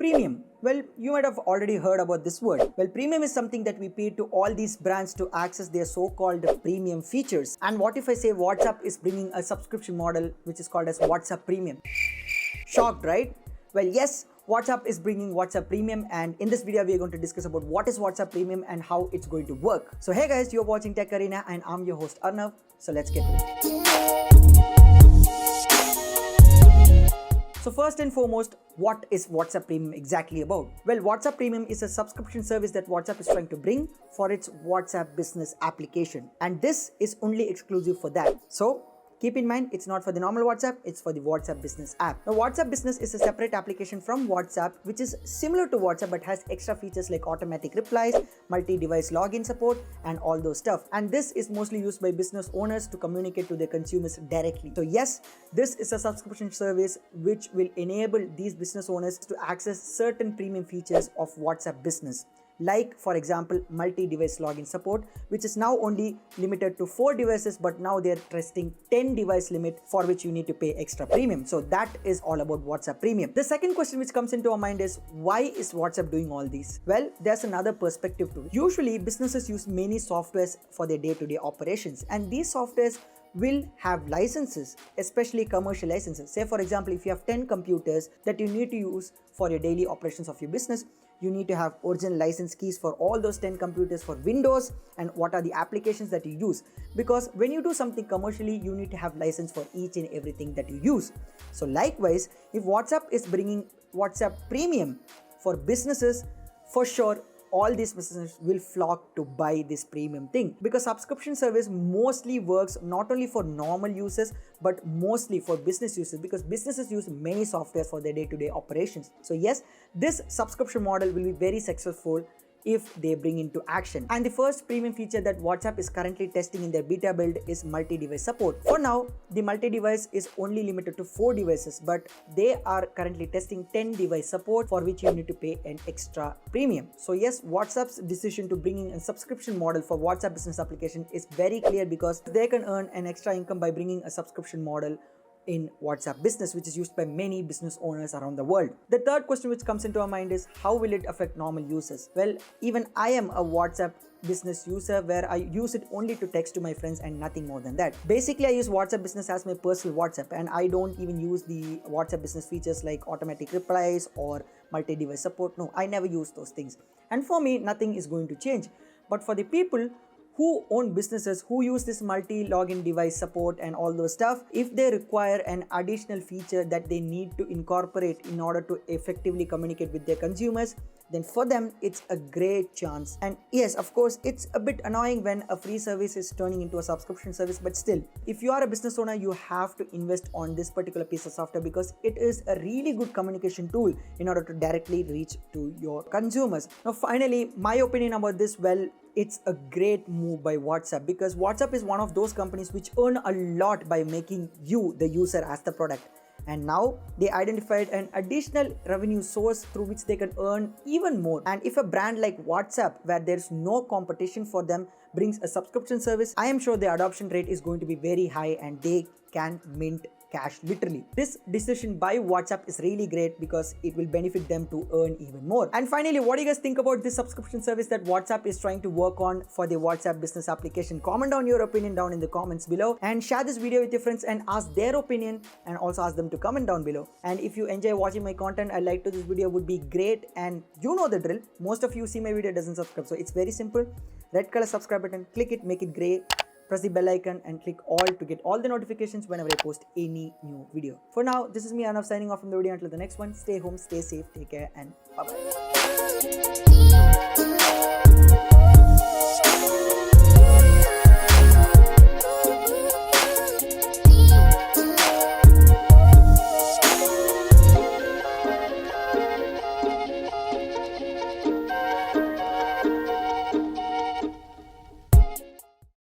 Premium. Well, you might have already heard about this word. Well, premium is something that we pay to all these brands to access their so-called premium features. And what if I say WhatsApp is bringing a subscription model which is called as WhatsApp Premium? Shocked, right? Well, yes, WhatsApp is bringing WhatsApp Premium, and in this video we are going to discuss about what is WhatsApp Premium and how it's going to work. So hey guys, you're watching Tech Arena and I'm your host Arnav. So let's get to it. So first and foremost, what is WhatsApp Premium exactly about? Well, WhatsApp Premium is a subscription service that WhatsApp is trying to bring for its WhatsApp business application, and this is only exclusive for that. So keep in mind, it's not for the normal WhatsApp, it's for the WhatsApp Business app. Now, WhatsApp Business is a separate application from WhatsApp, which is similar to WhatsApp but has extra features like automatic replies, multi-device login support, and all those stuff. And this is mostly used by business owners to communicate to their consumers directly. So yes, this is a subscription service which will enable these business owners to access certain premium features of WhatsApp Business. Like, for example, multi-device login support, which is now only limited to 4 devices, but now they're testing 10 device limit for which you need to pay extra premium. So that is all about WhatsApp Premium. The second question which comes into our mind is, why is WhatsApp doing all these? Well, there's another perspective to it. Usually, businesses use many softwares for their day-to-day operations, and these softwares will have licenses, especially commercial licenses. Say, for example, if you have 10 computers that you need to use for your daily operations of your business, you need to have original license keys for all those 10 computers for Windows and what are the applications that you use. Because when you do something commercially, you need to have license for each and everything that you use. So likewise, if WhatsApp is bringing WhatsApp Premium for businesses, for sure, all these businesses will flock to buy this premium thing, because subscription service mostly works not only for normal users but mostly for business users, because businesses use many softwares for their day-to-day operations. So yes, this subscription model will be very successful if they bring into action. And the first premium feature that WhatsApp is currently testing in their beta build is multi-device support. For now, the multi-device is only limited to 4 devices, but they are currently testing 10 device support, for which you need to pay an extra premium. So yes, WhatsApp's decision to bring in a subscription model for WhatsApp business application is very clear, because they can earn an extra income by bringing a subscription model in WhatsApp Business, which is used by many business owners around the world. The third question which comes into our mind is, how will it affect normal users? Well, even I am a WhatsApp Business user where I use it only to text to my friends and nothing more than that. Basically, I use WhatsApp Business as my personal WhatsApp, and I don't even use the WhatsApp Business features like automatic replies or multi-device support. No, I never use those things. And for me, nothing is going to change. But for the people who own businesses, who use this multi-login device support and all those stuff, if they require an additional feature that they need to incorporate in order to effectively communicate with their consumers, then for them it's a great chance. And yes, of course, it's a bit annoying when a free service is turning into a subscription service, but still, if you are a business owner, you have to invest on this particular piece of software, because it is a really good communication tool in order to directly reach to your consumers. Now finally, my opinion about this, well, it's a great move by WhatsApp, because WhatsApp is one of those companies which earn a lot by making you, the user, as the product. And now they identified an additional revenue source through which they can earn even more. And if a brand like WhatsApp, where there's no competition for them, brings a subscription service, I am sure the adoption rate is going to be very high and they can mint cash literally. This decision by WhatsApp is really great because it will benefit them to earn even more. And finally, what do you guys think about this subscription service that WhatsApp is trying to work on for the WhatsApp business application? Comment down your opinion down in the comments below, and share this video with your friends and ask their opinion, and also ask them to comment down below. And if you enjoy watching my content, a like to this video would be great. And you know the drill, most of you see my video doesn't subscribe, so it's very simple. Red color subscribe button, click it, make it gray, press the bell icon and click all to get all the notifications whenever I post any new video. For now, this is me Arnav signing off from the video. Until the next one, stay home, stay safe, take care, and bye bye.